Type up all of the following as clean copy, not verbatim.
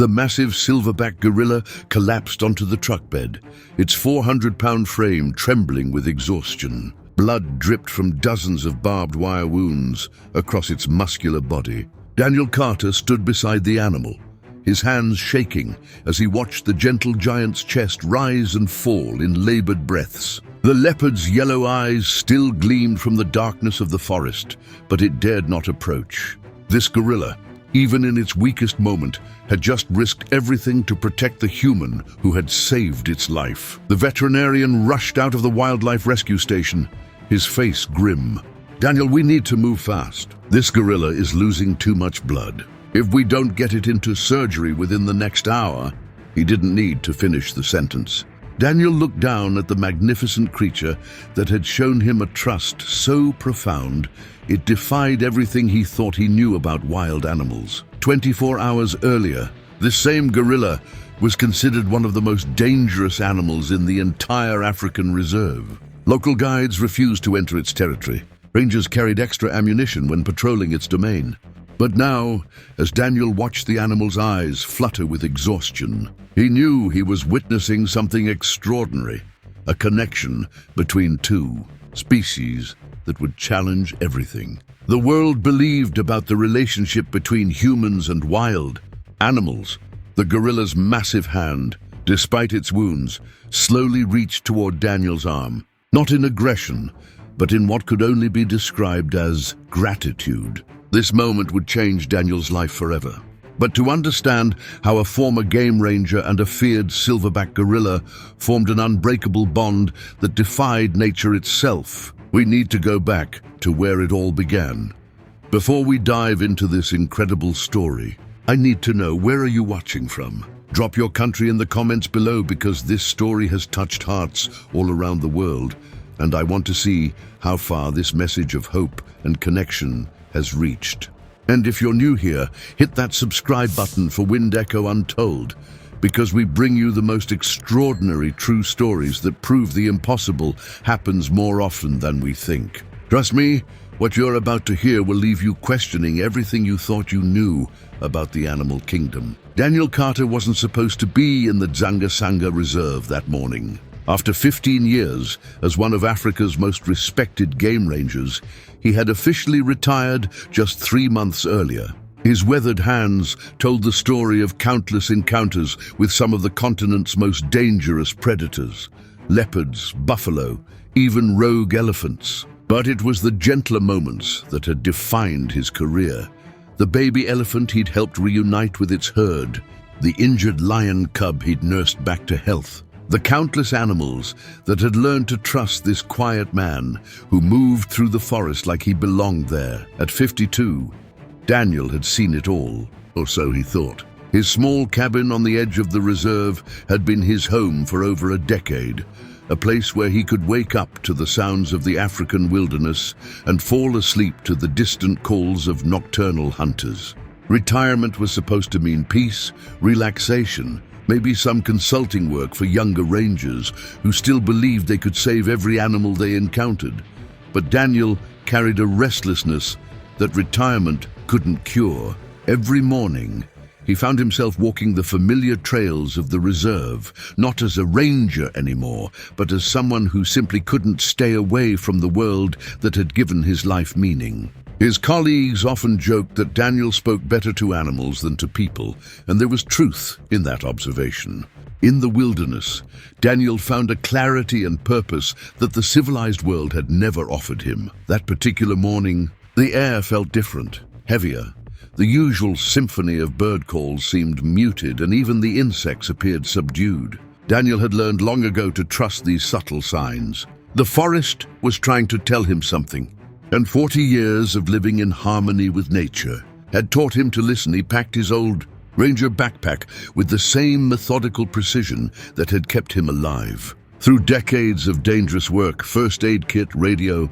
The massive silverback gorilla collapsed onto the truck bed, its 400-pound frame trembling with exhaustion. Blood dripped from dozens of barbed wire wounds across its muscular body. Daniel Carter stood beside the animal, his hands shaking as he watched the gentle giant's chest rise and fall in labored breaths. The leopard's yellow eyes still gleamed from the darkness of the forest, but it dared not approach. This gorilla, even in its weakest moment, had just risked everything to protect the human who had saved its life. The veterinarian rushed out of the wildlife rescue station, his face grim. "Daniel, we need to move fast. This gorilla is losing too much blood. If we don't get it into surgery within the next hour..." He didn't need to finish the sentence. Daniel looked down at the magnificent creature that had shown him a trust so profound it defied everything he thought he knew about wild animals. 24 hours earlier, this same gorilla was considered one of the most dangerous animals in the entire African reserve. Local guides refused to enter its territory. Rangers carried extra ammunition when patrolling its domain. But now, as Daniel watched the animal's eyes flutter with exhaustion, he knew he was witnessing something extraordinary, a connection between two species that would challenge everything. The world believed about the relationship between humans and wild animals. The gorilla's massive hand, despite its wounds, slowly reached toward Daniel's arm, not in aggression, but in what could only be described as gratitude. This moment would change Daniel's life forever. But to understand how a former game ranger and a feared silverback gorilla formed an unbreakable bond that defied nature itself, we need to go back to where it all began. Before we dive into this incredible story, I need to know, where are you watching from? Drop your country in the comments below, because this story has touched hearts all around the world, and I want to see how far this message of hope and connection has reached. And if you're new here, hit that subscribe button for Wind Echo Untold, because we bring you the most extraordinary true stories that prove the impossible happens more often than we think. Trust me, what you're about to hear will leave you questioning everything you thought you knew about the animal kingdom. Daniel Carter wasn't supposed to be in the Dzanga Reserve that morning. After 15 years as one of Africa's most respected game rangers, he had officially retired just 3 months earlier. His weathered hands told the story of countless encounters with some of the continent's most dangerous predators: leopards, buffalo, even rogue elephants. But it was the gentler moments that had defined his career. The baby elephant he'd helped reunite with its herd, the injured lion cub he'd nursed back to health, the countless animals that had learned to trust this quiet man who moved through the forest like he belonged there. At 52, Daniel had seen it all, or so he thought. His small cabin on the edge of the reserve had been his home for over a decade, a place where he could wake up to the sounds of the African wilderness and fall asleep to the distant calls of nocturnal hunters. Retirement was supposed to mean peace, relaxation, maybe some consulting work for younger rangers who still believed they could save every animal they encountered. But Daniel carried a restlessness that retirement couldn't cure. Every morning, he found himself walking the familiar trails of the reserve, not as a ranger anymore, but as someone who simply couldn't stay away from the world that had given his life meaning. His colleagues often joked that Daniel spoke better to animals than to people, and there was truth in that observation. In the wilderness, Daniel found a clarity and purpose that the civilized world had never offered him. That particular morning, the air felt different, heavier. The usual symphony of bird calls seemed muted, and even the insects appeared subdued. Daniel had learned long ago to trust these subtle signs. The forest was trying to tell him something, and 40 years of living in harmony with nature had taught him to listen. He packed his old ranger backpack with the same methodical precision that had kept him alive. Through decades of dangerous work, first aid kit, radio,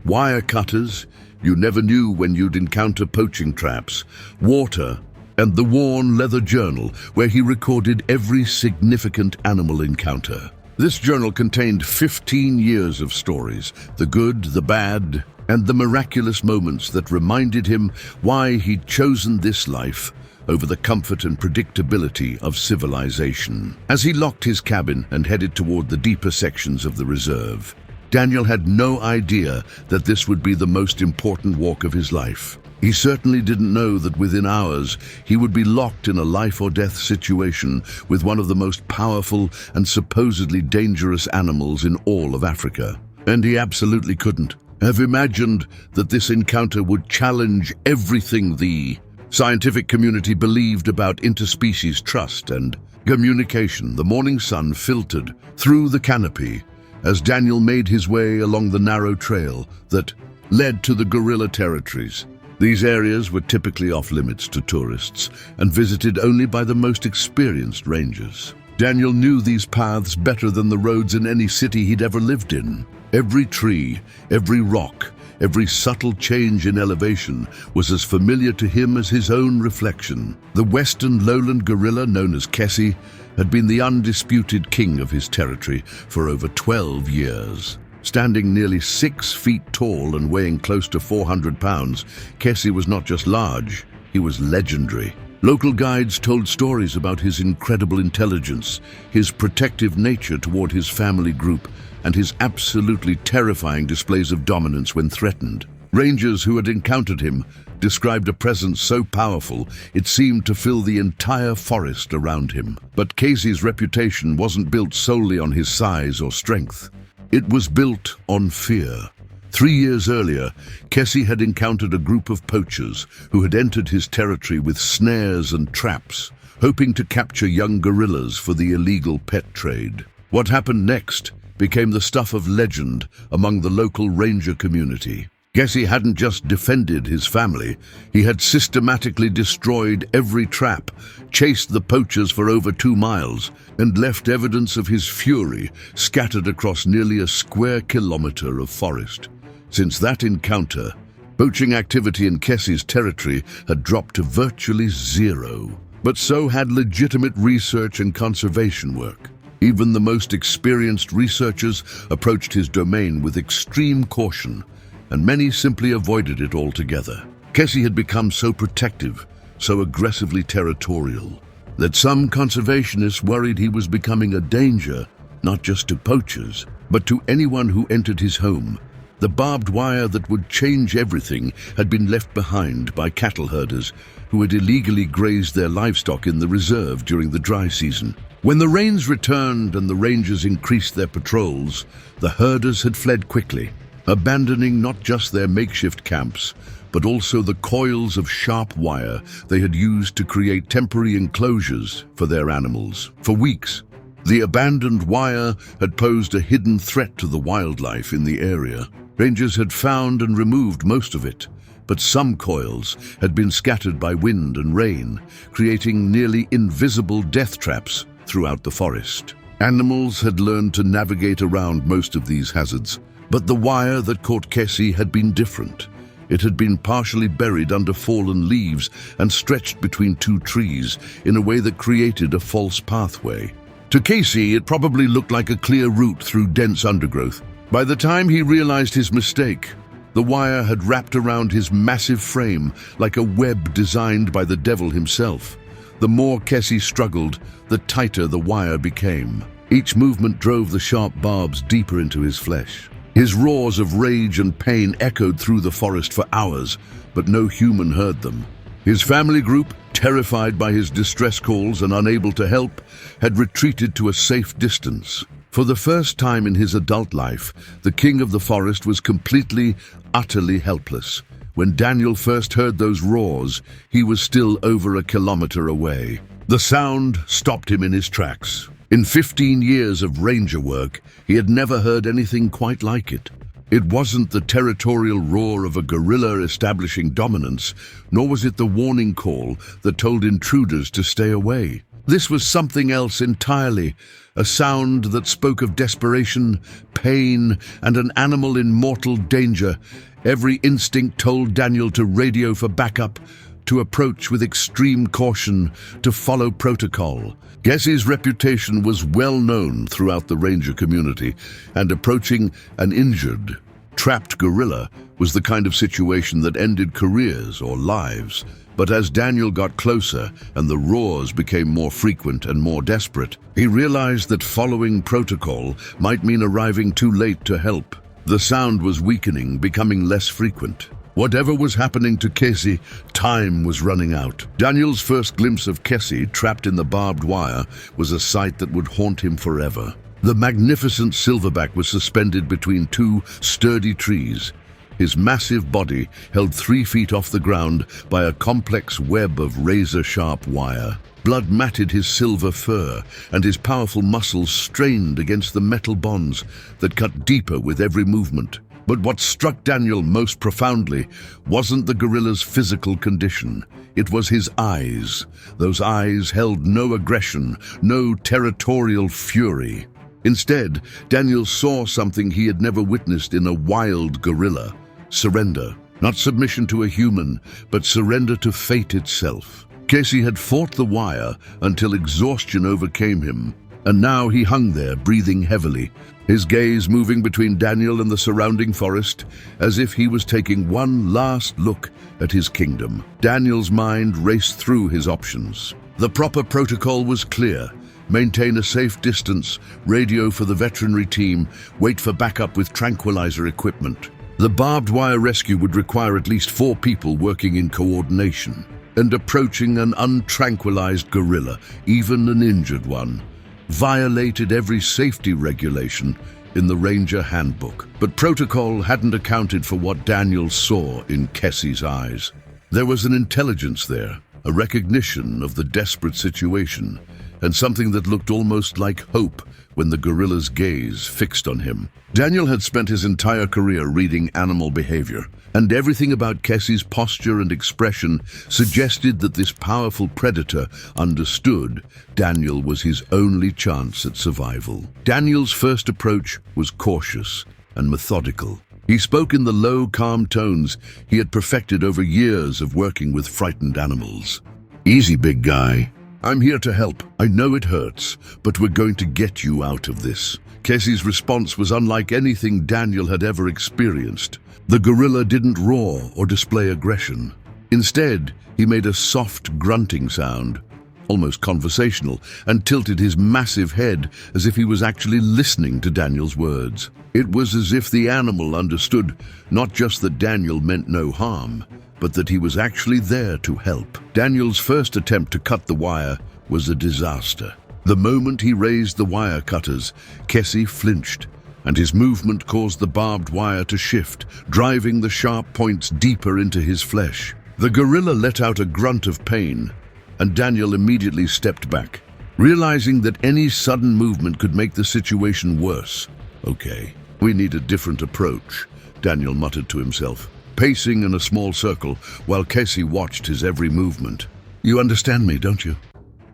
wire cutters, you never knew when you'd encounter poaching traps, water, and the worn leather journal where he recorded every significant animal encounter. This journal contained 15 years of stories, the good, the bad, and the miraculous moments that reminded him why he'd chosen this life over the comfort and predictability of civilization. As he locked his cabin and headed toward the deeper sections of the reserve, Daniel had no idea that this would be the most important walk of his life. He certainly didn't know that within hours he would be locked in a life-or-death situation with one of the most powerful and supposedly dangerous animals in all of Africa. And he absolutely couldn't have imagined that this encounter would challenge everything the scientific community believed about interspecies trust and communication. The morning sun filtered through the canopy as Daniel made his way along the narrow trail that led to the gorilla territories. These areas were typically off-limits to tourists and visited only by the most experienced rangers. Daniel knew these paths better than the roads in any city he'd ever lived in. Every tree, every rock, every subtle change in elevation was as familiar to him as his own reflection. The western lowland gorilla, known as Kessie, had been the undisputed king of his territory for over 12 years. Standing nearly 6 feet tall and weighing close to 400 pounds, Kessie was not just large, he was legendary. Local guides told stories about his incredible intelligence, his protective nature toward his family group, and his absolutely terrifying displays of dominance when threatened. Rangers who had encountered him described a presence so powerful it seemed to fill the entire forest around him. But Kessie's reputation wasn't built solely on his size or strength. It was built on fear. 3 years earlier, Kessie had encountered a group of poachers who had entered his territory with snares and traps, hoping to capture young gorillas for the illegal pet trade. What happened next became the stuff of legend among the local ranger community. Kessie hadn't just defended his family, he had systematically destroyed every trap, chased the poachers for over 2 miles, and left evidence of his fury scattered across nearly a square kilometer of forest. Since that encounter, poaching activity in Kessie's territory had dropped to virtually zero. But so had legitimate research and conservation work. Even the most experienced researchers approached his domain with extreme caution, and many simply avoided it altogether. Kessie had become so protective, so aggressively territorial, that some conservationists worried he was becoming a danger, not just to poachers, but to anyone who entered his home. The barbed wire that would change everything had been left behind by cattle herders who had illegally grazed their livestock in the reserve during the dry season. When the rains returned and the rangers increased their patrols, the herders had fled quickly, abandoning not just their makeshift camps, but also the coils of sharp wire they had used to create temporary enclosures for their animals. For weeks, the abandoned wire had posed a hidden threat to the wildlife in the area. Rangers had found and removed most of it, but some coils had been scattered by wind and rain, creating nearly invisible death traps throughout the forest. Animals had learned to navigate around most of these hazards, but the wire that caught Kessie had been different. It had been partially buried under fallen leaves and stretched between 2 trees in a way that created a false pathway. To Kessie, it probably looked like a clear route through dense undergrowth. By the time he realized his mistake, the wire had wrapped around his massive frame like a web designed by the devil himself. The more Kessie struggled, the tighter the wire became. Each movement drove the sharp barbs deeper into his flesh. His roars of rage and pain echoed through the forest for hours, but no human heard them. His family group, terrified by his distress calls and unable to help, had retreated to a safe distance. For the first time in his adult life, the king of the forest was completely, utterly helpless. When Daniel first heard those roars, he was still over a kilometer away. The sound stopped him in his tracks. In 15 years of ranger work, he had never heard anything quite like it. It wasn't the territorial roar of a gorilla establishing dominance, nor was it the warning call that told intruders to stay away. This was something else entirely, a sound that spoke of desperation, pain, and an animal in mortal danger. Every instinct told Daniel to radio for backup, to approach with extreme caution, to follow protocol. Kessie's reputation was well known throughout the ranger community, and approaching an injured, Trapped gorilla was the kind of situation that ended careers or lives. But as Daniel got closer and the roars became more frequent and more desperate, he realized that following protocol might mean arriving too late to help. The sound was weakening, becoming less frequent. Whatever was happening to Casey, time was running out. Daniel's first glimpse of Casey, trapped in the barbed wire, was a sight that would haunt him forever. The magnificent silverback was suspended between two sturdy trees. His massive body held 3 feet off the ground by a complex web of razor-sharp wire. Blood matted his silver fur, and his powerful muscles strained against the metal bonds that cut deeper with every movement. But what struck Daniel most profoundly wasn't the gorilla's physical condition. It was his eyes. Those eyes held no aggression, no territorial fury. Instead, Daniel saw something he had never witnessed in a wild gorilla: surrender. Not submission to a human, but surrender to fate itself. Casey had fought the wire until exhaustion overcame him, and now he hung there, breathing heavily, his gaze moving between Daniel and the surrounding forest, as if he was taking one last look at his kingdom. Daniel's mind raced through his options. The proper protocol was clear: maintain a safe distance, radio for the veterinary team, wait for backup with tranquilizer equipment. The barbed wire rescue would require at least 4 people working in coordination. And approaching an untranquilized gorilla, even an injured one, violated every safety regulation in the Ranger Handbook. But protocol hadn't accounted for what Daniel saw in Casey's eyes. There was an intelligence there, a recognition of the desperate situation, and something that looked almost like hope when the gorilla's gaze fixed on him. Daniel had spent his entire career reading animal behavior, and everything about Casey's posture and expression suggested that this powerful predator understood Daniel was his only chance at survival. Daniel's first approach was cautious and methodical. He spoke in the low, calm tones he had perfected over years of working with frightened animals. "Easy, big guy. I'm here to help. I know it hurts, but we're going to get you out of this." Casey's response was unlike anything Daniel had ever experienced. The gorilla didn't roar or display aggression. Instead, he made a soft grunting sound, almost conversational, and tilted his massive head as if he was actually listening to Daniel's words. It was as if the animal understood not just that Daniel meant no harm, but that he was actually there to help. Daniel's first attempt to cut the wire was a disaster. The moment he raised the wire cutters, Casey flinched, and his movement caused the barbed wire to shift, driving the sharp points deeper into his flesh. The gorilla let out a grunt of pain, and Daniel immediately stepped back, realizing that any sudden movement could make the situation worse. "Okay, we need a different approach," Daniel muttered to himself, pacing in a small circle while Casey watched his every movement. "You understand me, don't you?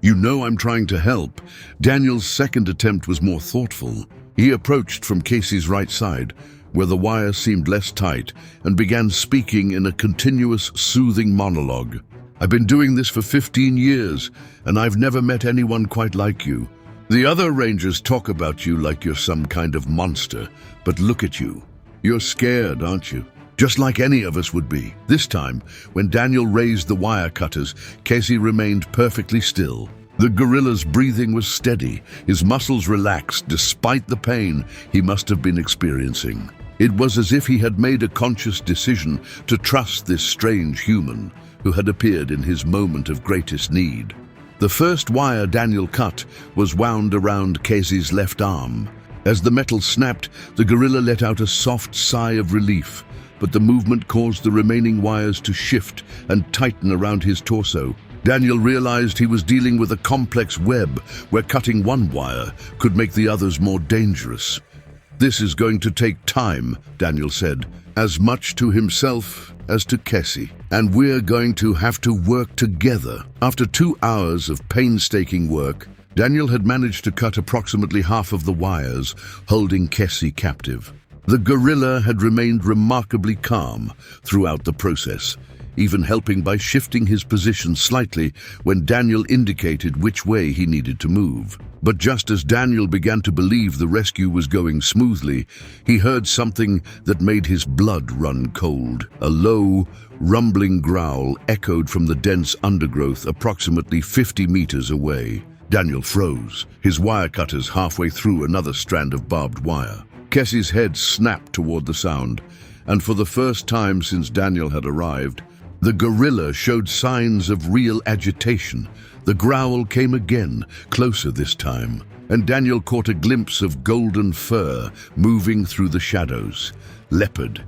You know I'm trying to help." Daniel's second attempt was more thoughtful. He approached from Casey's right side, where the wire seemed less tight, and began speaking in a continuous, soothing monologue. "I've been doing this for 15 years, and I've never met anyone quite like you. The other rangers talk about you like you're some kind of monster, but look at you. You're scared, aren't you? Just like any of us would be." This time, when Daniel raised the wire cutters, Casey remained perfectly still. The gorilla's breathing was steady, his muscles relaxed despite the pain he must have been experiencing. It was as if he had made a conscious decision to trust this strange human who had appeared in his moment of greatest need. The first wire Daniel cut was wound around Casey's left arm. As the metal snapped, the gorilla let out a soft sigh of relief, but the movement caused the remaining wires to shift and tighten around his torso. Daniel realized he was dealing with a complex web where cutting one wire could make the others more dangerous. "This is going to take time," Daniel said, as much to himself as to Casey. "And we're going to have to work together." After 2 hours of painstaking work, Daniel had managed to cut approximately half of the wires, holding Casey captive. The gorilla had remained remarkably calm throughout the process, even helping by shifting his position slightly when Daniel indicated which way he needed to move. But just as Daniel began to believe the rescue was going smoothly, he heard something that made his blood run cold. A low, rumbling growl echoed from the dense undergrowth approximately 50 meters away. Daniel froze, his wire cutters halfway through another strand of barbed wire. Kessie's head snapped toward the sound, and for the first time since Daniel had arrived, the gorilla showed signs of real agitation. The growl came again, closer this time, and Daniel caught a glimpse of golden fur moving through the shadows. Leopard.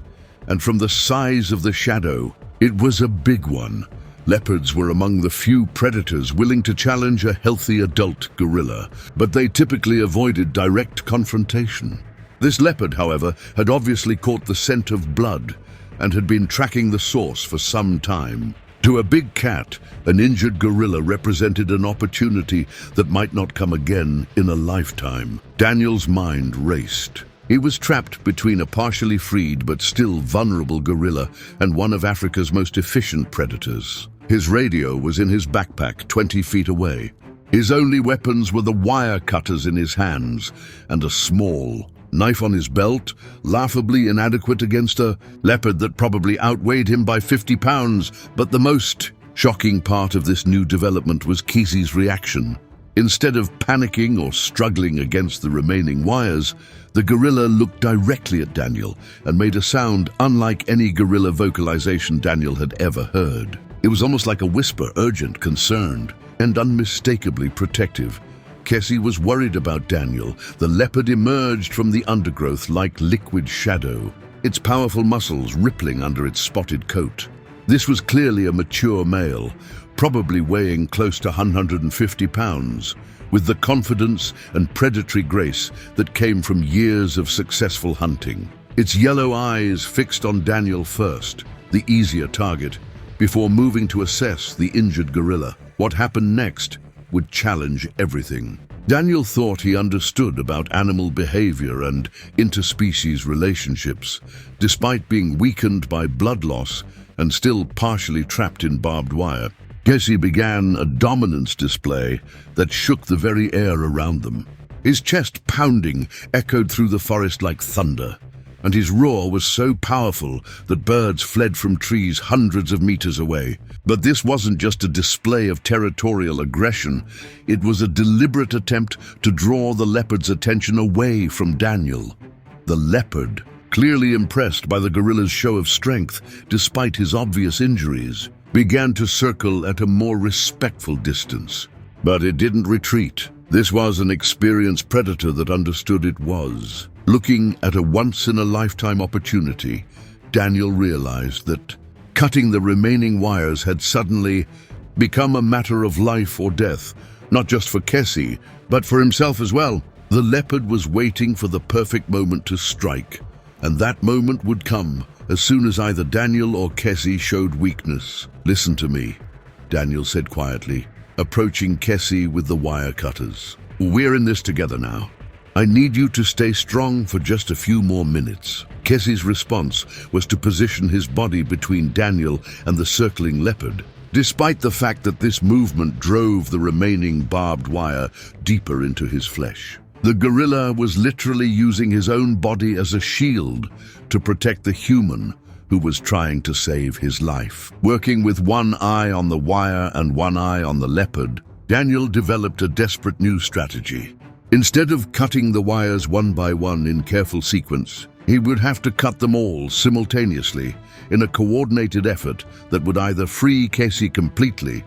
And from the size of the shadow, it was a big one. Leopards were among the few predators willing to challenge a healthy adult gorilla, but they typically avoided direct confrontation. This leopard, however, had obviously caught the scent of blood and had been tracking the source for some time. To a big cat, an injured gorilla represented an opportunity that might not come again in a lifetime. Daniel's mind raced. He was trapped between a partially freed but still vulnerable gorilla and one of Africa's most efficient predators. His radio was in his backpack 20 feet away. His only weapons were the wire cutters in his hands and a small knife on his belt, laughably inadequate against a leopard that probably outweighed him by 50 pounds. But the most shocking part of this new development was Kesey's reaction. Instead of panicking or struggling against the remaining wires, the gorilla looked directly at Daniel and made a sound unlike any gorilla vocalization Daniel had ever heard. It was almost like a whisper, urgent, concerned, and unmistakably protective. Kesey was worried about Daniel. The leopard emerged from the undergrowth like liquid shadow, its powerful muscles rippling under its spotted coat. This was clearly a mature male, probably weighing close to 150 pounds, with the confidence and predatory grace that came from years of successful hunting. Its yellow eyes fixed on Daniel first, the easier target, before moving to assess the injured gorilla. What happened next would challenge everything. Daniel thought he understood about animal behavior and interspecies relationships, despite being weakened by blood loss and still partially trapped in barbed wire. Kesey began a dominance display that shook the very air around them. His chest pounding echoed through the forest like thunder, and his roar was so powerful that birds fled from trees hundreds of meters away. But this wasn't just a display of territorial aggression. It was a deliberate attempt to draw the leopard's attention away from Daniel. The leopard, clearly impressed by the gorilla's show of strength despite his obvious injuries, began to circle at a more respectful distance. But it didn't retreat. This was an experienced predator that understood it was. Looking at a once-in-a-lifetime opportunity, Daniel realized that cutting the remaining wires had suddenly become a matter of life or death, not just for Kesey, but for himself as well. The leopard was waiting for the perfect moment to strike, and that moment would come as soon as either Daniel or Kesey showed weakness. "Listen to me," Daniel said quietly, approaching Kesey with the wire cutters. "We're in this together now. I need you to stay strong for just a few more minutes." Kesey's response was to position his body between Daniel and the circling leopard, despite the fact that this movement drove the remaining barbed wire deeper into his flesh. The gorilla was literally using his own body as a shield to protect the human who was trying to save his life. Working with one eye on the wire and one eye on the leopard, Daniel developed a desperate new strategy. Instead of cutting the wires one by one in careful sequence, he would have to cut them all simultaneously in a coordinated effort that would either free Kesey completely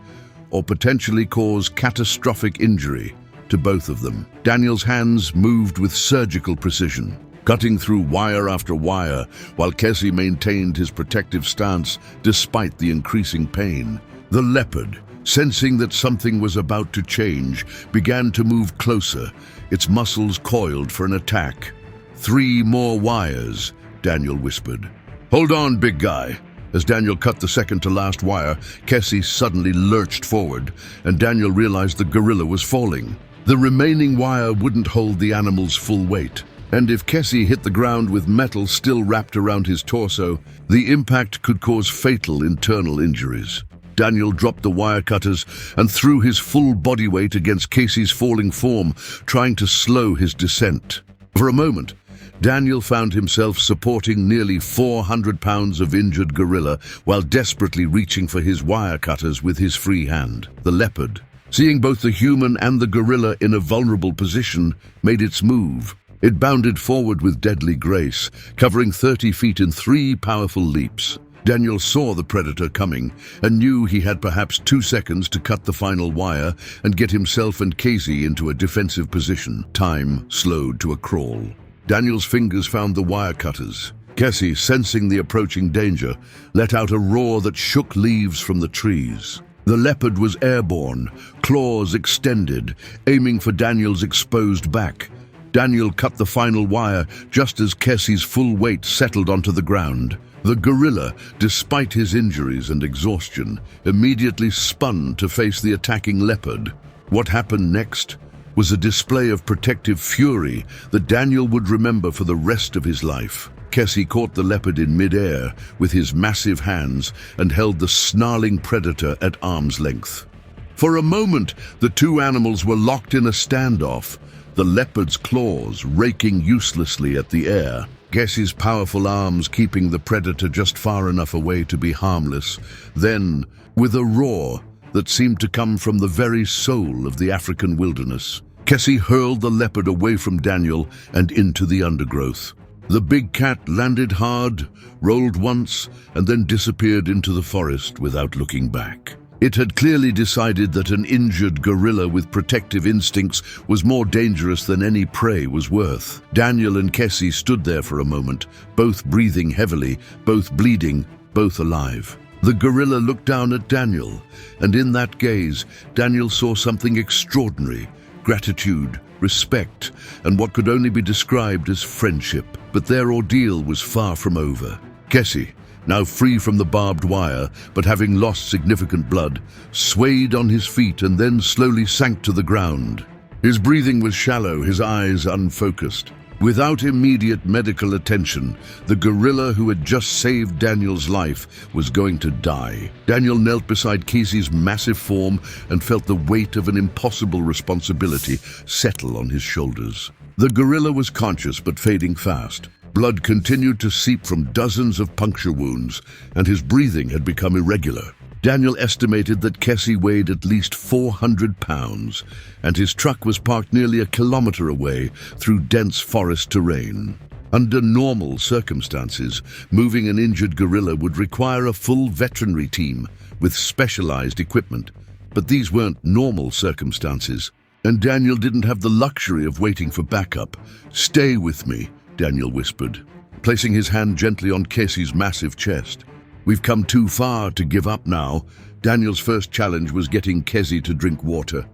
or potentially cause catastrophic injury to both of them. Daniel's hands moved with surgical precision, cutting through wire after wire while Kesey maintained his protective stance despite the increasing pain. The leopard, sensing that something was about to change, began to move closer, its muscles coiled for an attack. "3 more wires," Daniel whispered. "Hold on, big guy." As Daniel cut the second-to-last wire, Kesey suddenly lurched forward, and Daniel realized the gorilla was falling. The remaining wire wouldn't hold the animal's full weight, and if Kessie hit the ground with metal still wrapped around his torso, the impact could cause fatal internal injuries. Daniel dropped the wire cutters and threw his full body weight against Casey's falling form, trying to slow his descent. For a moment, Daniel found himself supporting nearly 400 pounds of injured gorilla while desperately reaching for his wire cutters with his free hand. The leopard, seeing both the human and the gorilla in a vulnerable position, made its move. It bounded forward with deadly grace, covering 30 feet in 3 powerful leaps. Daniel saw the predator coming and knew he had perhaps 2 seconds to cut the final wire and get himself and Casey into a defensive position. Time slowed to a crawl. Daniel's fingers found the wire cutters. Casey, sensing the approaching danger, let out a roar that shook leaves from the trees. The leopard was airborne, claws extended, aiming for Daniel's exposed back. Daniel cut the final wire just as Casey's full weight settled onto the ground. The gorilla, despite his injuries and exhaustion, immediately spun to face the attacking leopard. What happened next was a display of protective fury that Daniel would remember for the rest of his life. Casey caught the leopard in mid-air with his massive hands and held the snarling predator at arm's length. For a moment, the two animals were locked in a standoff, the leopard's claws raking uselessly at the air. Casey's powerful arms keeping the predator just far enough away to be harmless. Then, with a roar that seemed to come from the very soul of the African wilderness, Casey hurled the leopard away from Daniel and into the undergrowth. The big cat landed hard, rolled once, and then disappeared into the forest without looking back. It had clearly decided that an injured gorilla with protective instincts was more dangerous than any prey was worth. Daniel and Casey stood there for a moment, both breathing heavily, both bleeding, both alive. The gorilla looked down at Daniel, and in that gaze, Daniel saw something extraordinary: gratitude, respect, and what could only be described as friendship. But their ordeal was far from over. Casey, now free from the barbed wire, but having lost significant blood, swayed on his feet and then slowly sank to the ground. His breathing was shallow, his eyes unfocused. Without immediate medical attention, the gorilla who had just saved Daniel's life was going to die. Daniel knelt beside Casey's massive form and felt the weight of an impossible responsibility settle on his shoulders. The gorilla was conscious but fading fast. Blood continued to seep from dozens of puncture wounds, and his breathing had become irregular. Daniel estimated that Casey weighed at least 400 pounds, and his truck was parked nearly a kilometer away through dense forest terrain. Under normal circumstances, moving an injured gorilla would require a full veterinary team with specialized equipment. But these weren't normal circumstances, and Daniel didn't have the luxury of waiting for backup. "Stay with me," Daniel whispered, placing his hand gently on Casey's massive chest. "We've come too far to give up now." Daniel's first challenge was getting Casey to drink water.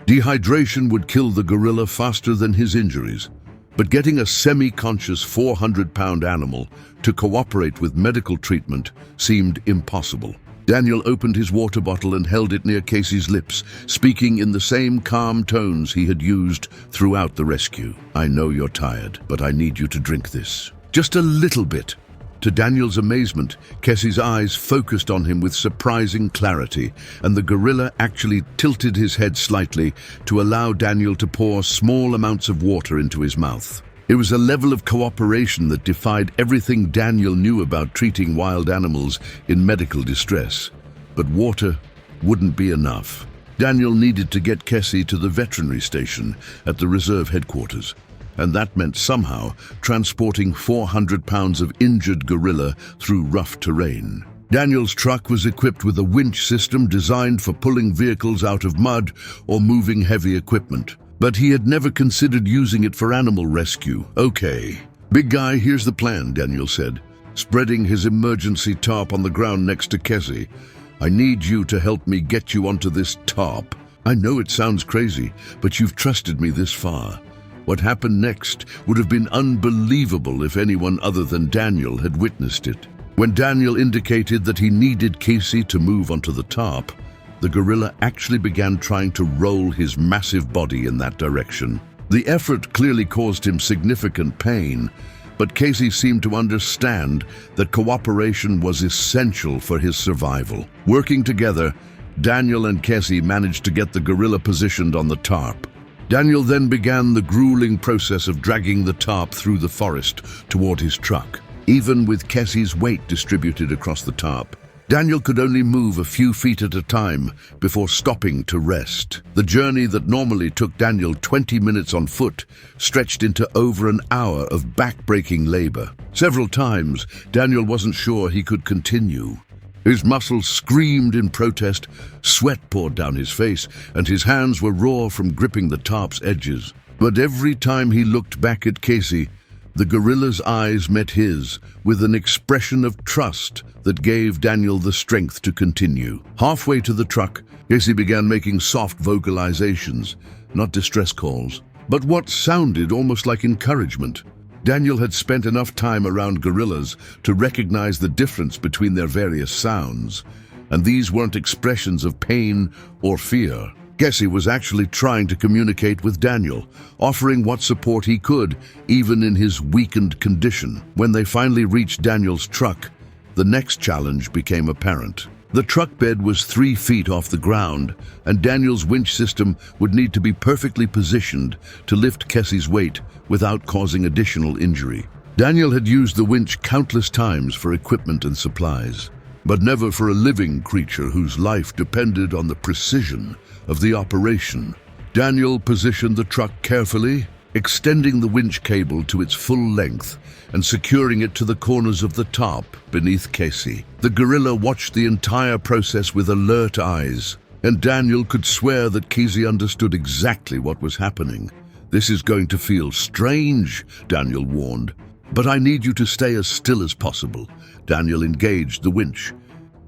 Dehydration would kill the gorilla faster than his injuries, but getting a semi-conscious 400-pound animal to cooperate with medical treatment seemed impossible. Daniel opened his water bottle and held it near Casey's lips, speaking in the same calm tones he had used throughout the rescue. "I know you're tired, but I need you to drink this. Just a little bit." To Daniel's amazement, Casey's eyes focused on him with surprising clarity, and the gorilla actually tilted his head slightly to allow Daniel to pour small amounts of water into his mouth. It was a level of cooperation that defied everything Daniel knew about treating wild animals in medical distress. But water wouldn't be enough. Daniel needed to get Casey to the veterinary station at the reserve headquarters, and that meant somehow transporting 400 pounds of injured gorilla through rough terrain. Daniel's truck was equipped with a winch system designed for pulling vehicles out of mud or moving heavy equipment. But he had never considered using it for animal rescue. "Okay, big guy, here's the plan," Daniel said, spreading his emergency tarp on the ground next to Casey. "I need you to help me get you onto this tarp. I know it sounds crazy, but you've trusted me this far." What happened next would have been unbelievable if anyone other than Daniel had witnessed it. When Daniel indicated that he needed Casey to move onto the tarp, the gorilla actually began trying to roll his massive body in that direction. The effort clearly caused him significant pain, but Casey seemed to understand that cooperation was essential for his survival. Working together, Daniel and Casey managed to get the gorilla positioned on the tarp. Daniel then began the grueling process of dragging the tarp through the forest toward his truck. Even with Casey's weight distributed across the tarp, Daniel could only move a few feet at a time before stopping to rest. The journey that normally took Daniel 20 minutes on foot stretched into over an hour of back-breaking labor. Several times, Daniel wasn't sure he could continue. His muscles screamed in protest, sweat poured down his face, and his hands were raw from gripping the tarp's edges. But every time he looked back at Casey, the gorilla's eyes met his with an expression of trust that gave Daniel the strength to continue. Halfway to the truck, Casey began making soft vocalizations, not distress calls, but what sounded almost like encouragement. Daniel had spent enough time around gorillas to recognize the difference between their various sounds, and these weren't expressions of pain or fear. Casey was actually trying to communicate with Daniel, offering what support he could, even in his weakened condition. When they finally reached Daniel's truck, the next challenge became apparent. The truck bed was 3 feet off the ground, and Daniel's winch system would need to be perfectly positioned to lift Casey's weight without causing additional injury. Daniel had used the winch countless times for equipment and supplies, but never for a living creature whose life depended on the precision of the operation. Daniel positioned the truck carefully, extending the winch cable to its full length and securing it to the corners of the tarp beneath Casey. The gorilla watched the entire process with alert eyes, and Daniel could swear that Casey understood exactly what was happening. "This is going to feel strange," Daniel warned, "but I need you to stay as still as possible." Daniel engaged the winch,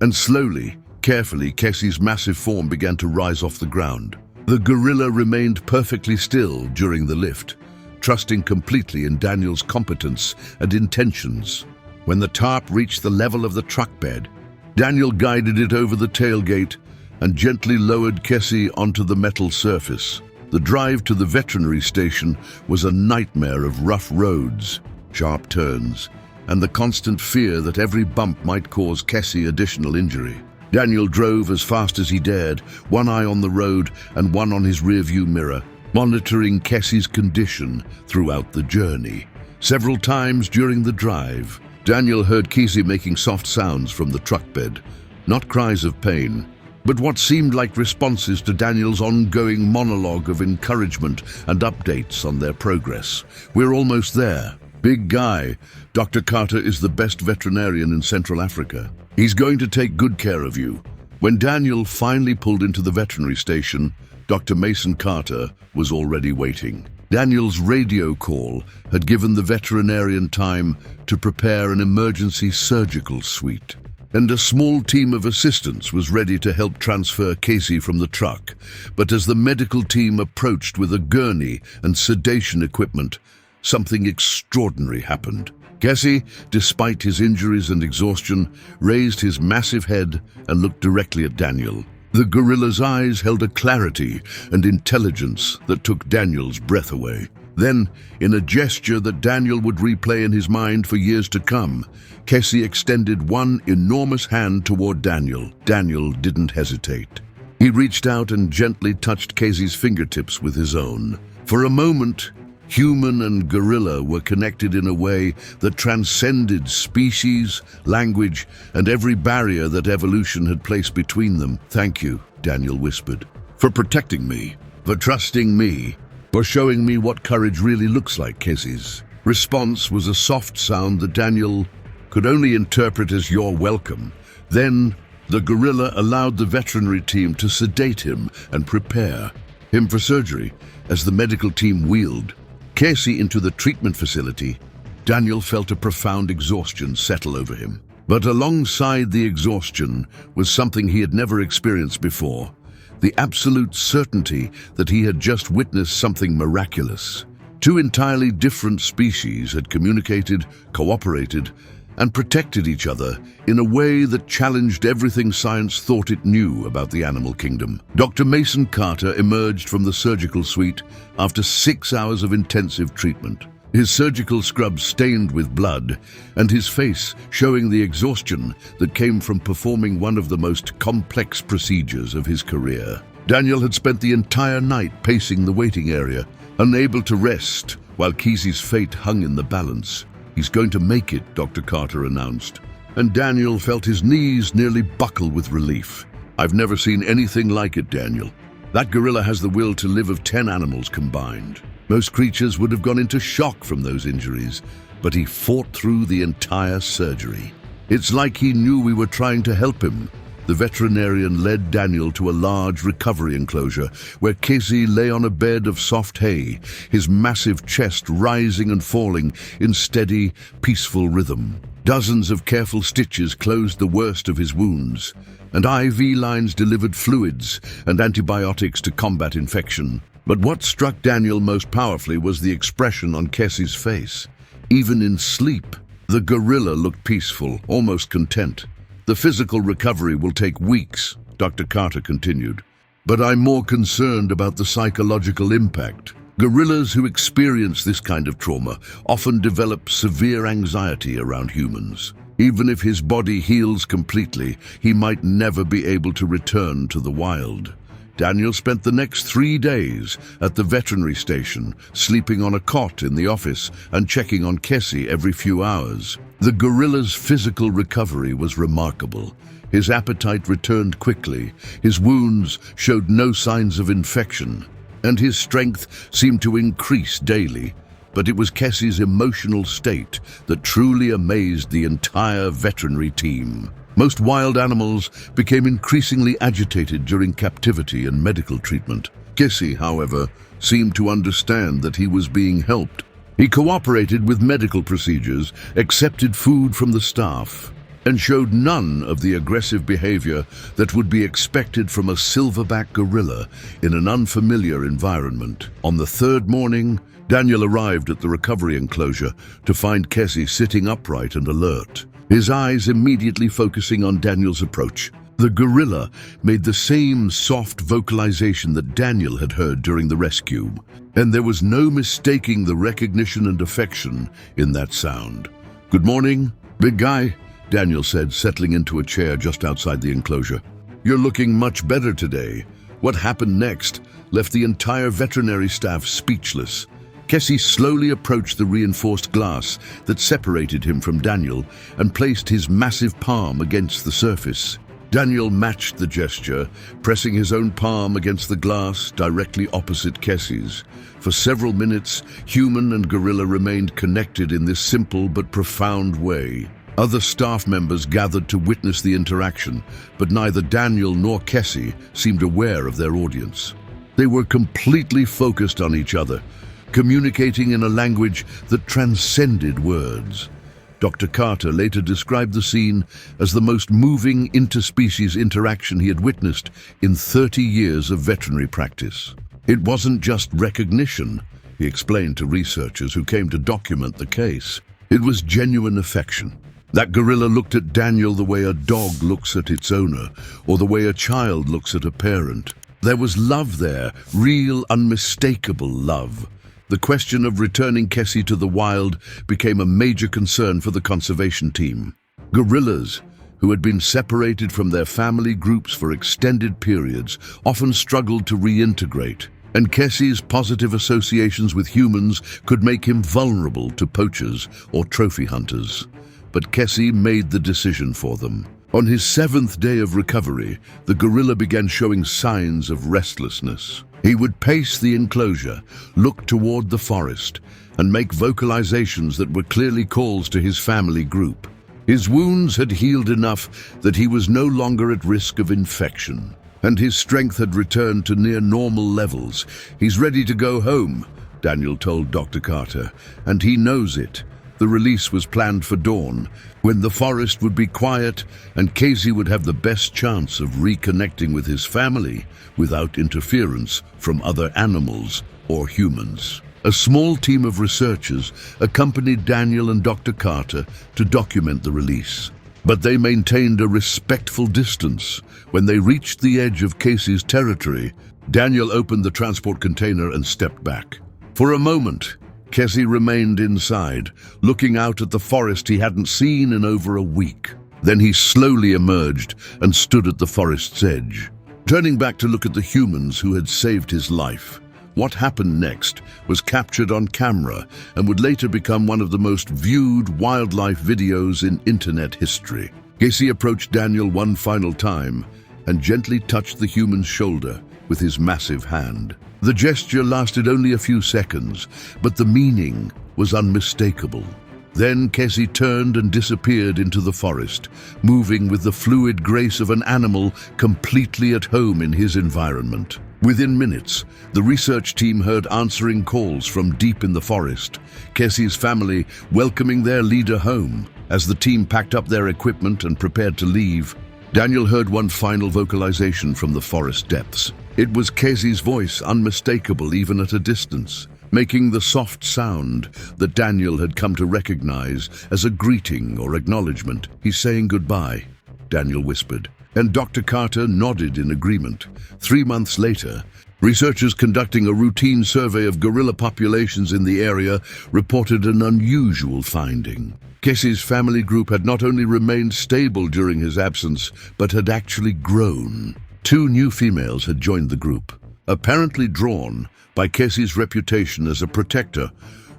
and slowly, carefully, Casey's massive form began to rise off the ground. The gorilla remained perfectly still during the lift, trusting completely in Daniel's competence and intentions. When the tarp reached the level of the truck bed, Daniel guided it over the tailgate and gently lowered Casey onto the metal surface. The drive to the veterinary station was a nightmare of rough roads, sharp turns, and the constant fear that every bump might cause Casey additional injury. Daniel drove as fast as he dared, one eye on the road and one on his rearview mirror, monitoring Casey's condition throughout the journey. Several times during the drive, Daniel heard Casey making soft sounds from the truck bed, not cries of pain, but what seemed like responses to Daniel's ongoing monologue of encouragement and updates on their progress. "We're almost there. Big guy. Dr. Carter is the best veterinarian in Central Africa. He's going to take good care of you." When Daniel finally pulled into the veterinary station, Dr. Mason Carter was already waiting. Daniel's radio call had given the veterinarian time to prepare an emergency surgical suite, and a small team of assistants was ready to help transfer Casey from the truck. But as the medical team approached with a gurney and sedation equipment, something extraordinary happened. Casey, despite his injuries and exhaustion, raised his massive head and looked directly at Daniel. The gorilla's eyes held a clarity and intelligence that took Daniel's breath away. Then, in a gesture that Daniel would replay in his mind for years to come, Casey extended one enormous hand toward Daniel. Daniel didn't hesitate. He reached out and gently touched Casey's fingertips with his own. For a moment, human and gorilla were connected in a way that transcended species, language, and every barrier that evolution had placed between them. "Thank you," Daniel whispered, "for protecting me, for trusting me, for showing me what courage really looks like." Casey's response was a soft sound that Daniel could only interpret as "you're welcome." Then, the gorilla allowed the veterinary team to sedate him and prepare him for surgery. As the medical team wheeled Casey into the treatment facility, Daniel felt a profound exhaustion settle over him. But alongside the exhaustion was something he had never experienced before: the absolute certainty that he had just witnessed something miraculous. Two entirely different species had communicated, cooperated, and protected each other in a way that challenged everything science thought it knew about the animal kingdom. Dr. Mason Carter emerged from the surgical suite after 6 hours of intensive treatment, his surgical scrubs stained with blood and his face showing the exhaustion that came from performing one of the most complex procedures of his career. Daniel had spent the entire night pacing the waiting area, unable to rest while Kesey's fate hung in the balance. "He's going to make it," Dr. Carter announced, and Daniel felt his knees nearly buckle with relief. "I've never seen anything like it, Daniel. That gorilla has the will to live of 10 animals combined. Most creatures would have gone into shock from those injuries, but he fought through the entire surgery. It's like he knew we were trying to help him." The veterinarian led Daniel to a large recovery enclosure where Kesey lay on a bed of soft hay, his massive chest rising and falling in steady, peaceful rhythm. Dozens of careful stitches closed the worst of his wounds, and IV lines delivered fluids and antibiotics to combat infection. But what struck Daniel most powerfully was the expression on Kesey's face. Even in sleep, the gorilla looked peaceful, almost content. "The physical recovery will take weeks," Dr. Carter continued, "but I'm more concerned about the psychological impact. Gorillas who experience this kind of trauma often develop severe anxiety around humans. Even if his body heals completely, he might never be able to return to the wild." Daniel spent the next 3 days at the veterinary station, sleeping on a cot in the office and checking on Kesey every few hours. The gorilla's physical recovery was remarkable. His appetite returned quickly, his wounds showed no signs of infection, and his strength seemed to increase daily. But it was Kesey's emotional state that truly amazed the entire veterinary team. Most wild animals became increasingly agitated during captivity and medical treatment. Kesey, however, seemed to understand that he was being helped. He cooperated with medical procedures, accepted food from the staff, and showed none of the aggressive behavior that would be expected from a silverback gorilla in an unfamiliar environment. On the 3rd morning, Daniel arrived at the recovery enclosure to find Kesey sitting upright and alert, his eyes immediately focusing on Daniel's approach. The gorilla made the same soft vocalization that Daniel had heard during the rescue, and there was no mistaking the recognition and affection in that sound. "Good morning, big guy," Daniel said, settling into a chair just outside the enclosure. "You're looking much better today." What happened next left the entire veterinary staff speechless. Kesey slowly approached the reinforced glass that separated him from Daniel and placed his massive palm against the surface. Daniel matched the gesture, pressing his own palm against the glass directly opposite Kesey's. For several minutes, human and gorilla remained connected in this simple but profound way. Other staff members gathered to witness the interaction, but neither Daniel nor Kesey seemed aware of their audience. They were completely focused on each other, communicating in a language that transcended words. Dr. Carter later described the scene as the most moving interspecies interaction he had witnessed in 30 years of veterinary practice. "It wasn't just recognition," he explained to researchers who came to document the case. "It was genuine affection. That gorilla looked at Daniel the way a dog looks at its owner, or the way a child looks at a parent. There was love there, real, unmistakable love." The question of returning Kesey to the wild became a major concern for the conservation team. Gorillas, who had been separated from their family groups for extended periods, often struggled to reintegrate, and Kesey's positive associations with humans could make him vulnerable to poachers or trophy hunters. But Kesey made the decision for them. On his 7th day of recovery, the gorilla began showing signs of restlessness. He would pace the enclosure, look toward the forest, and make vocalizations that were clearly calls to his family group. His wounds had healed enough that he was no longer at risk of infection, and his strength had returned to near normal levels. "He's ready to go home," Daniel told Dr. Carter, "and he knows it." The release was planned for dawn, when the forest would be quiet and Kesey would have the best chance of reconnecting with his family without interference from other animals or humans. A small team of researchers accompanied Daniel and Dr. Carter to document the release. But they maintained a respectful distance. When they reached the edge of Casey's territory, Daniel opened the transport container and stepped back. For a moment, Casey remained inside, looking out at the forest he hadn't seen in over a week. Then he slowly emerged and stood at the forest's edge, turning back to look at the humans who had saved his life. What happened next was captured on camera and would later become one of the most viewed wildlife videos in internet history. Casey approached Daniel one final time and gently touched the human's shoulder with his massive hand. The gesture lasted only a few seconds, but the meaning was unmistakable. Then Casey turned and disappeared into the forest, moving with the fluid grace of an animal completely at home in his environment. Within minutes, the research team heard answering calls from deep in the forest, Casey's family welcoming their leader home. As the team packed up their equipment and prepared to leave, Daniel heard one final vocalization from the forest depths. It was Casey's voice, unmistakable even at a distance, making the soft sound that Daniel had come to recognize as a greeting or acknowledgement. "He's saying goodbye," Daniel whispered, and Dr. Carter nodded in agreement. 3 months later, researchers conducting a routine survey of gorilla populations in the area reported an unusual finding. Casey's family group had not only remained stable during his absence, but had actually grown. 2 new females had joined the group, apparently drawn by Casey's reputation as a protector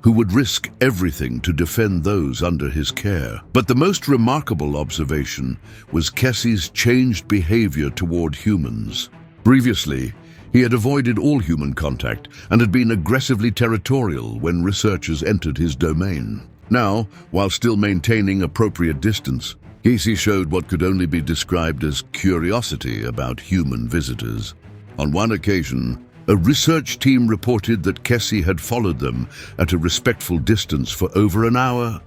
who would risk everything to defend those under his care. But the most remarkable observation was Casey's changed behavior toward humans. Previously, he had avoided all human contact and had been aggressively territorial when researchers entered his domain. Now, while still maintaining appropriate distance, Casey showed what could only be described as curiosity about human visitors. On one occasion, a research team reported that Casey had followed them at a respectful distance for over an hour,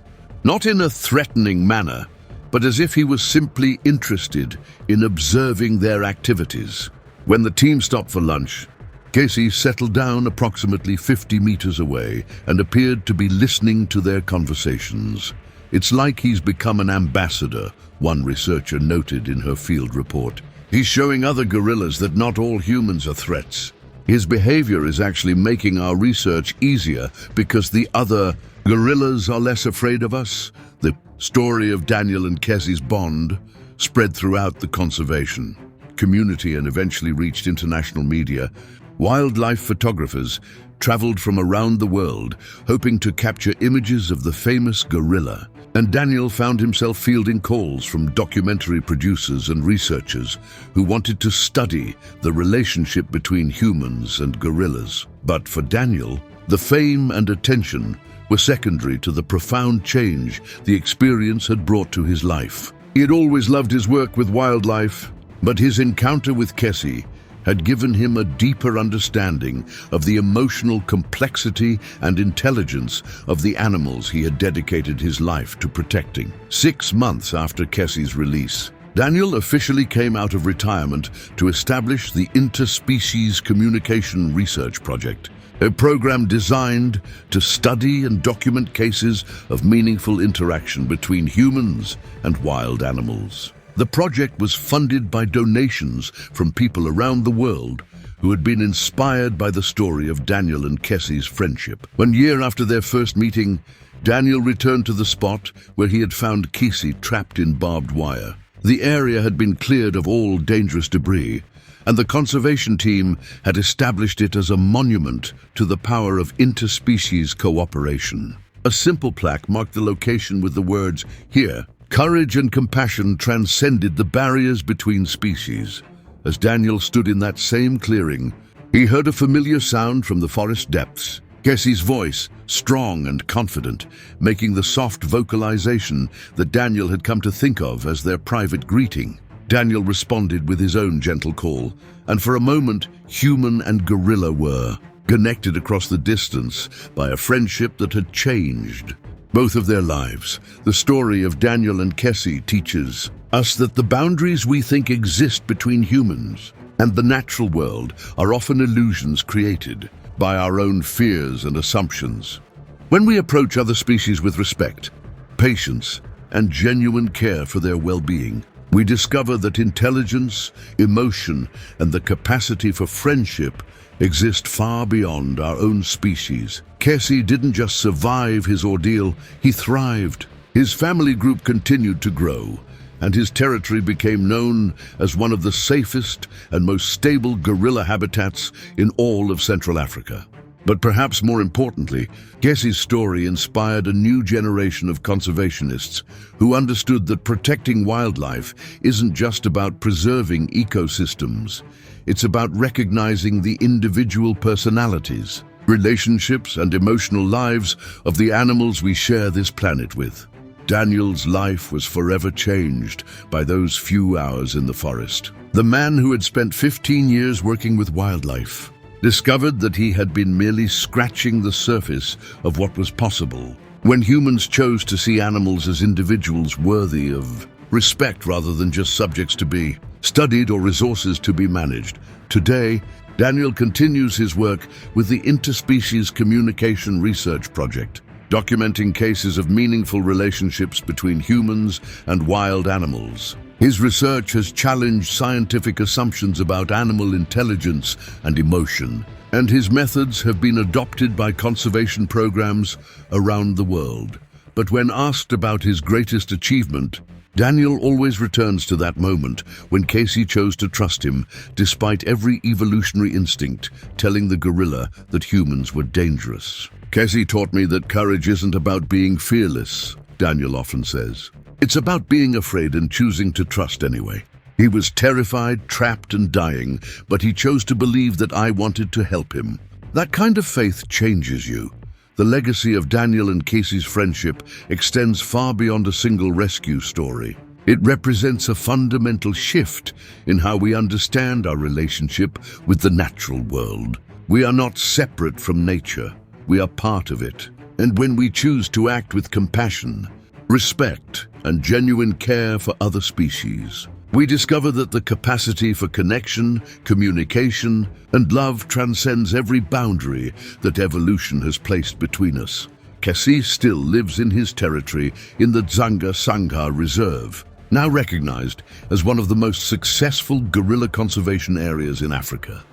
not in a threatening manner, but as if he was simply interested in observing their activities. When the team stopped for lunch, Casey settled down approximately 50 meters away and appeared to be listening to their conversations. "It's like he's become an ambassador," one researcher noted in her field report. "He's showing other gorillas that not all humans are threats. His behavior is actually making our research easier because the other gorillas are less afraid of us." The story of Daniel and Casey's bond spread throughout the conservation community and eventually reached international media. Wildlife photographers traveled from around the world, hoping to capture images of the famous gorilla. And Daniel found himself fielding calls from documentary producers and researchers who wanted to study the relationship between humans and gorillas. But for Daniel, the fame and attention were secondary to the profound change the experience had brought to his life. He had always loved his work with wildlife, but his encounter with Casey had given him a deeper understanding of the emotional complexity and intelligence of the animals he had dedicated his life to protecting. 6 months after Casey's release, Daniel officially came out of retirement to establish the Interspecies Communication Research Project, a program designed to study and document cases of meaningful interaction between humans and wild animals. The project was funded by donations from people around the world who had been inspired by the story of Daniel and Casey's friendship. 1 year after their first meeting, Daniel returned to the spot where he had found Casey trapped in barbed wire. The area had been cleared of all dangerous debris, and the conservation team had established it as a monument to the power of interspecies cooperation. A simple plaque marked the location with the words, "Here." Courage and compassion transcended the barriers between species. As Daniel stood in that same clearing, he heard a familiar sound from the forest depths. Casey's voice, strong and confident, making the soft vocalization that Daniel had come to think of as their private greeting. Daniel responded with his own gentle call, and for a moment, human and gorilla were connected across the distance by a friendship that had changed both of their lives. The story of Daniel and Casey teaches us that the boundaries we think exist between humans and the natural world are often illusions created by our own fears and assumptions. When we approach other species with respect, patience, and genuine care for their well-being, we discover that intelligence, emotion, and the capacity for friendship exist far beyond our own species. Kessie didn't just survive his ordeal, he thrived. His family group continued to grow, and his territory became known as one of the safest and most stable gorilla habitats in all of Central Africa. But perhaps more importantly, Kessie's story inspired a new generation of conservationists who understood that protecting wildlife isn't just about preserving ecosystems. It's about recognizing the individual personalities, relationships, and emotional lives of the animals we share this planet with. Daniel's life was forever changed by those few hours in the forest. The man who had spent 15 years working with wildlife discovered that he had been merely scratching the surface of what was possible when humans chose to see animals as individuals worthy of respect rather than just subjects to be studied or resources to be managed. Today, Daniel continues his work with the Interspecies Communication Research Project, documenting cases of meaningful relationships between humans and wild animals. His research has challenged scientific assumptions about animal intelligence and emotion, and his methods have been adopted by conservation programs around the world. But when asked about his greatest achievement, Daniel always returns to that moment when Kessie chose to trust him, despite every evolutionary instinct telling the gorilla that humans were dangerous. Kessie taught me that courage isn't about being fearless, Daniel often says. It's about being afraid and choosing to trust anyway. He was terrified, trapped, and dying, but he chose to believe that I wanted to help him. That kind of faith changes you. The legacy of Daniel and Kessie's friendship extends far beyond a single rescue story. It represents a fundamental shift in how we understand our relationship with the natural world. We are not separate from nature. We are part of it. And when we choose to act with compassion, respect, and genuine care for other species, we discover that the capacity for connection, communication, and love transcends every boundary that evolution has placed between us. Kessie still lives in his territory in the Dzanga Sangha Reserve, now recognized as one of the most successful gorilla conservation areas in Africa.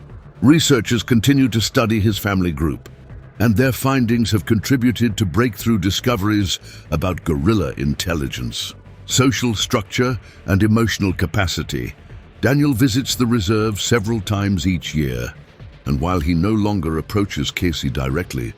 Researchers continue to study his family group, and their findings have contributed to breakthrough discoveries about gorilla intelligence, social structure, and emotional capacity. Daniel visits the reserve several times each year, and while he no longer approaches Kessie directly,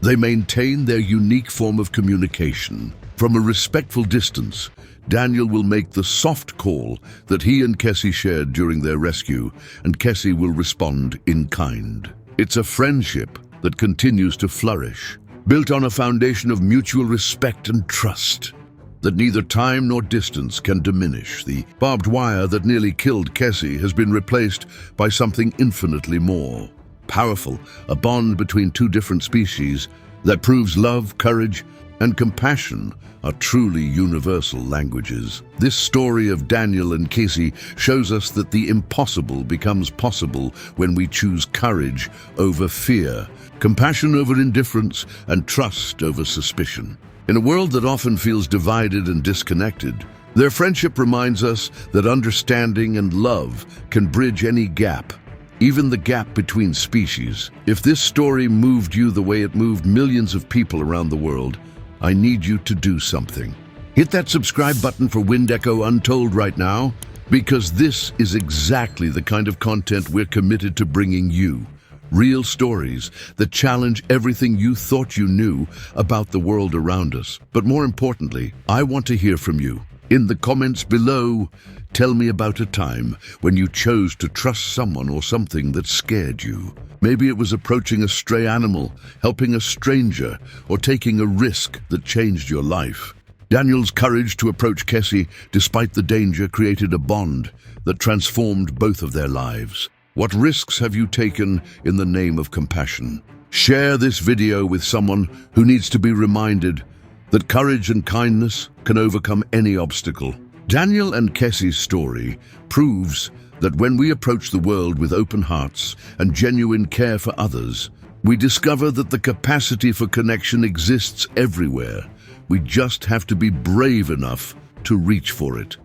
they maintain their unique form of communication. From a respectful distance, Daniel will make the soft call that he and Kessie shared during their rescue, and Kessie will respond in kind. It's a friendship that continues to flourish, built on a foundation of mutual respect and trust that neither time nor distance can diminish. The barbed wire that nearly killed Kessie has been replaced by something infinitely more powerful, a bond between two different species that proves love, courage, and compassion are truly universal languages. This story of Daniel and Kessie shows us that the impossible becomes possible when we choose courage over fear, compassion over indifference, and trust over suspicion. In a world that often feels divided and disconnected, their friendship reminds us that understanding and love can bridge any gap, even the gap between species. If this story moved you the way it moved millions of people around the world, I need you to do something. Hit that subscribe button for Wind Echo Untold right now, because this is exactly the kind of content we're committed to bringing you. Real stories that challenge everything you thought you knew about the world around us. But more importantly, I want to hear from you. In the comments below, tell me about a time when you chose to trust someone or something that scared you. Maybe it was approaching a stray animal, helping a stranger, or taking a risk that changed your life. Daniel's courage to approach Kessie despite the danger created a bond that transformed both of their lives. What risks have you taken in the name of compassion? Share this video with someone who needs to be reminded that courage and kindness can overcome any obstacle. Daniel and Kessie's story proves that when we approach the world with open hearts and genuine care for others, We discover that the capacity for connection exists everywhere. We just have to be brave enough to reach for it.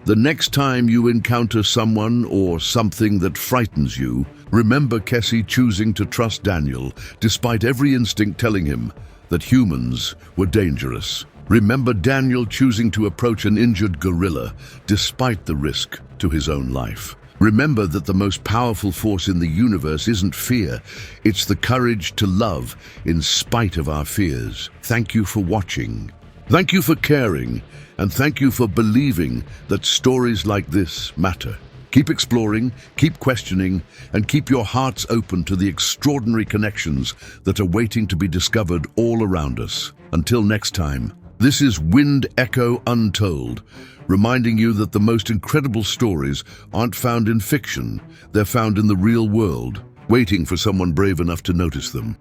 The next time you encounter someone or something that frightens you, remember Kessie choosing to trust Daniel, despite every instinct telling him that humans were dangerous. Remember Daniel choosing to approach an injured gorilla, despite the risk to his own life. Remember that the most powerful force in the universe isn't fear, it's the courage to love in spite of our fears. Thank you for watching. Thank you for caring, and thank you for believing that stories like this matter. Keep exploring, keep questioning, and keep your hearts open to the extraordinary connections that are waiting to be discovered all around us. Until next time, this is Wind Echo Untold, reminding you that the most incredible stories aren't found in fiction, they're found in the real world, waiting for someone brave enough to notice them.